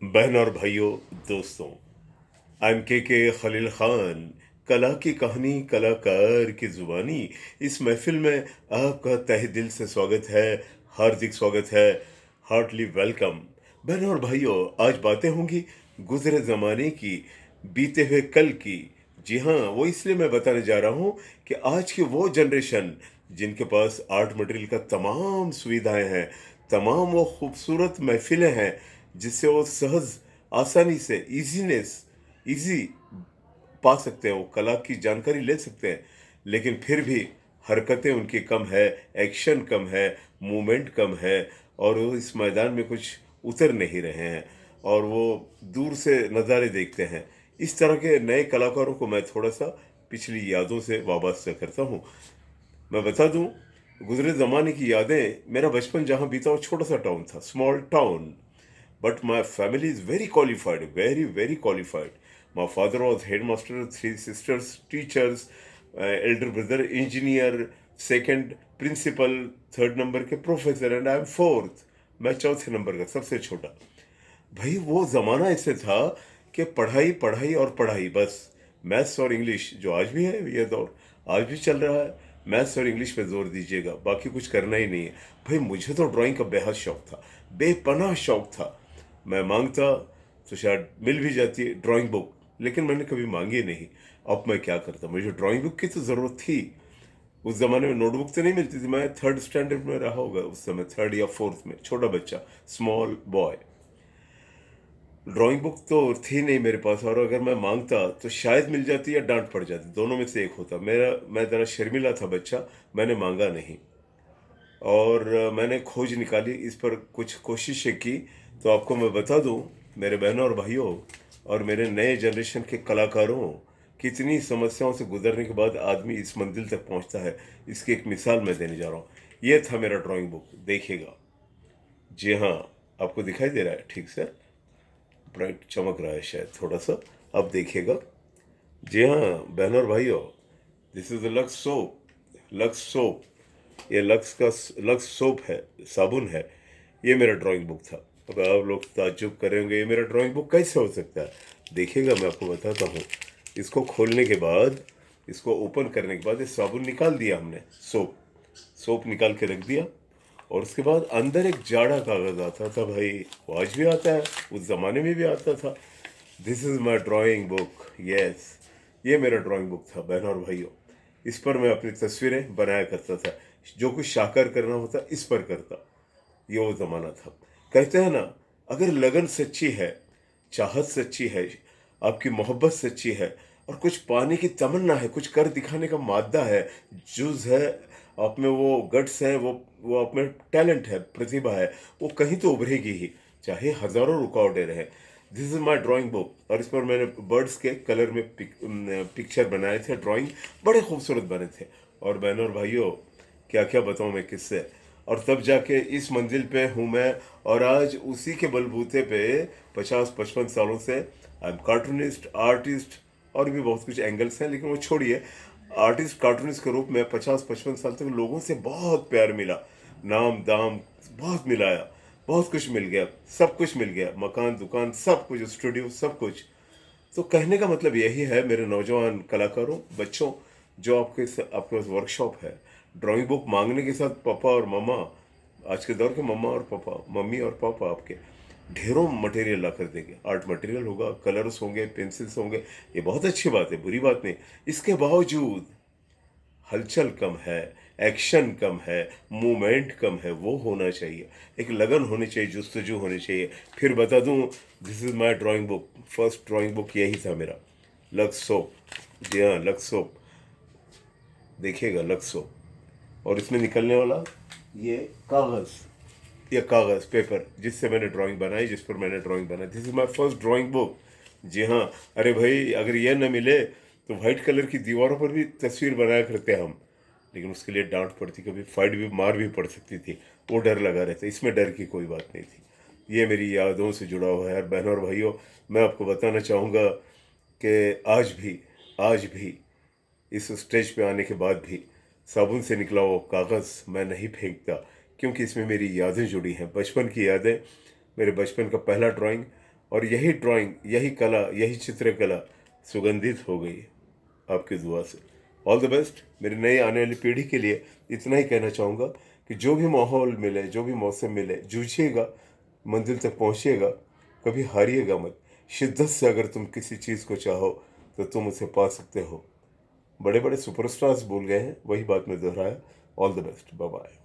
बहन और भाइयों, दोस्तों, आई एम के खलील खान। कला की कहानी, कलाकार की जुबानी। इस महफिल में आपका तहे दिल से स्वागत है। हार्दिक स्वागत है। Heartly welcome. बहन और भाइयों, आज बातें होंगी गुजरे जमाने की, बीते हुए कल की। जी हाँ, वो इसलिए मैं बताने जा रहा हूँ कि आज की वो जनरेशन जिनके पास आर्ट मटेरियल का तमाम सुविधाएं हैं, तमाम वो खूबसूरत महफिलें हैं जिससे वो सहज, आसानी से, इजी पा सकते हैं, वो कला की जानकारी ले सकते हैं। लेकिन फिर भी हरकतें उनकी कम है, एक्शन कम है, मूवमेंट कम है, और वो इस मैदान में कुछ उतर नहीं रहे हैं, और वो दूर से नज़ारे देखते हैं। इस तरह के नए कलाकारों को मैं थोड़ा सा पिछली यादों से वाबस्ता करता हूँ। मैं बता दूं, गुजरे ज़माने की यादें, मेरा बचपन जहाँ बीता वो छोटा सा टाउन था, small town. But my family is very qualified, very, very qualified. My father was headmaster, three sisters, teachers, elder brother, engineer, second principal, third number के professor, and I am fourth. मैं चौथे number का सबसे छोटा। भाई वो ज़माना ऐसे था कि पढ़ाई पढ़ाई और पढ़ाई बस। मैथ्स और इंग्लिश, जो आज भी है ये दौर, आज भी चल रहा है। मैथ्स और इंग्लिश पे जोर दीजिएगा, बाकी कुछ करना ही नहीं है। भाई मुझे तो ड्राइंग का बेहद शौक था, बेपनाह शौक था। मैं मांगता तो शायद मिल भी जाती है ड्राइंग बुक, लेकिन मैंने कभी मांगी नहीं। अब मैं क्या करता, मुझे ड्राइंग बुक की तो ज़रूरत थी। उस ज़माने में नोटबुक तो नहीं मिलती थी। मैं थर्ड स्टैंडर्ड में रहा होगा उस समय, थर्ड या फोर्थ में, छोटा बच्चा, स्मॉल बॉय। ड्राइंग बुक तो थी नहीं मेरे पास, और अगर मैं मांगता तो शायद मिल जाती या डांट पड़ जाती, दोनों में से एक होता। मैं ज़रा शर्मिला था बच्चा, मैंने मांगा नहीं। और मैंने खोज निकाली, इस पर कुछ कोशिशें की। तो आपको मैं बता दूं, मेरे बहनों और भाइयों और मेरे नए जनरेशन के कलाकारों, कितनी समस्याओं से गुजरने के बाद आदमी इस मंजिल तक पहुंचता है, इसकी एक मिसाल मैं देने जा रहा हूँ। ये था मेरा ड्राइंग बुक, देखिएगा। जी हाँ, आपको दिखाई दे रहा है ठीक से? ब्राइट चमक रहा है शायद थोड़ा सा। अब देखिएगा। जी हाँ बहनों और भाइयों, this is lux soap. Lux soap, ये लक्स सोप है, साबुन है। ये मेरा ड्राइंग बुक था। अब आप लोग ताज्जुब करेंगे, ये मेरा ड्राइंग बुक कैसे हो सकता है? देखिएगा, मैं आपको बताता हूँ। इसको खोलने के बाद, इसको ओपन करने के बाद, ये साबुन निकाल दिया हमने, सोप सोप निकाल के रख दिया। और उसके बाद अंदर एक जाड़ा कागज आता था भाई, वो आज भी आता है, उस जमाने में भी आता था। This is my drawing book, yes. ये मेरा ड्राइंग बुक था बहनों और भाइयों। इस पर मैं अपनी तस्वीरें बनाया करता था। जो कुछ साकार करना होता इस पर करता। ये वो जमाना था। कहते हैं ना, अगर लगन सच्ची है, चाहत सच्ची है, आपकी मोहब्बत सच्ची है, और कुछ पाने की तमन्ना है, कुछ कर दिखाने का मादा है, जुज है आप में, वो गट्स है, वो आप में टैलेंट है, प्रतिभा है, वो कहीं तो उभरेगी ही, चाहे हजारों रुकावटें रहे। This is my drawing book. और इस पर मैंने बर्ड्स के कलर में पिक्चर बनाए थे, ड्राइंग बड़े खूबसूरत बने थे। और बहनों और भाइयों, क्या क्या बताऊं मैं किससे। और तब जाके इस मंजिल पे हूँ मैं। और आज उसी के बलबूते पे 50-55 सालों से आई एम कार्टूनिस्ट, आर्टिस्ट, और भी बहुत कुछ एंगल्स हैं, लेकिन वो छोड़िए। आर्टिस्ट, कार्टूनिस्ट के रूप में 50-55 साल तक लोगों से बहुत प्यार मिला, नाम दाम बहुत मिलाया, बहुत कुछ मिल गया, सब कुछ मिल गया, मकान दुकान सब कुछ, स्टूडियो सब कुछ। तो कहने का मतलब यही है मेरे नौजवान कलाकारों, बच्चों, जो आपके पास वर्कशॉप है, ड्राइंग बुक मांगने के साथ पापा और मम्मा, आज के दौर के मम्मा और पापा, मम्मी और पापा आपके ढेरों मटेरियल ला कर देंगे। आर्ट मटेरियल होगा, कलर्स होंगे, पेंसिल्स होंगे। ये बहुत अच्छी बात है, बुरी बात नहीं। इसके बावजूद हलचल कम है, एक्शन कम है, मूवमेंट कम है, वो होना चाहिए। एक लगन होनी चाहिए, जुस्तजू होनी चाहिए। फिर बता दूं, this is my drawing book, first drawing book यही था मेरा, लक्स सोप। जी हाँ, लक्स सोप, देखिएगा लक्स सोप। और इसमें निकलने वाला ये कागज़, ये कागज़ पेपर जिससे मैंने ड्राइंग बनाई, जिस पर मैंने ड्राइंग बनाई, this is my first drawing book. जी हाँ। अरे भाई, अगर ये न मिले तो वाइट कलर की दीवारों पर भी तस्वीर बनाया करते हम, लेकिन उसके लिए डांट पड़ती, कभी फाइट भी, मार भी पड़ सकती थी। वो डर लगा रहता, इसमें डर की कोई बात नहीं थी। ये मेरी यादों से जुड़ा हुआ है यार बहनों और भाइयों। मैं आपको बताना चाहूँगा कि आज भी इस स्टेज पे आने के बाद भी साबुन से निकला वो कागज़ मैं नहीं फेंकता, क्योंकि इसमें मेरी यादें जुड़ी हैं, बचपन की यादें। मेरे बचपन का पहला ड्राइंग, और यही ड्राइंग, यही कला, यही चित्रकला सुगंधित हो गई है आपकी दुआ से। All the best. मेरी नई आने वाली पीढ़ी के लिए इतना ही कहना चाहूँगा कि जो भी माहौल मिले, जो भी मौसम मिले, जूझिएगा, मंजिल तक पहुँचिएगा, कभी हारिएगा मत। शिद्दत से अगर तुम किसी चीज़ को चाहो तो तुम उसे पा सकते हो। बड़े बड़े सुपरस्टार्स बोल गए हैं, वही बात मैं दोहराया। All the best, bye bye.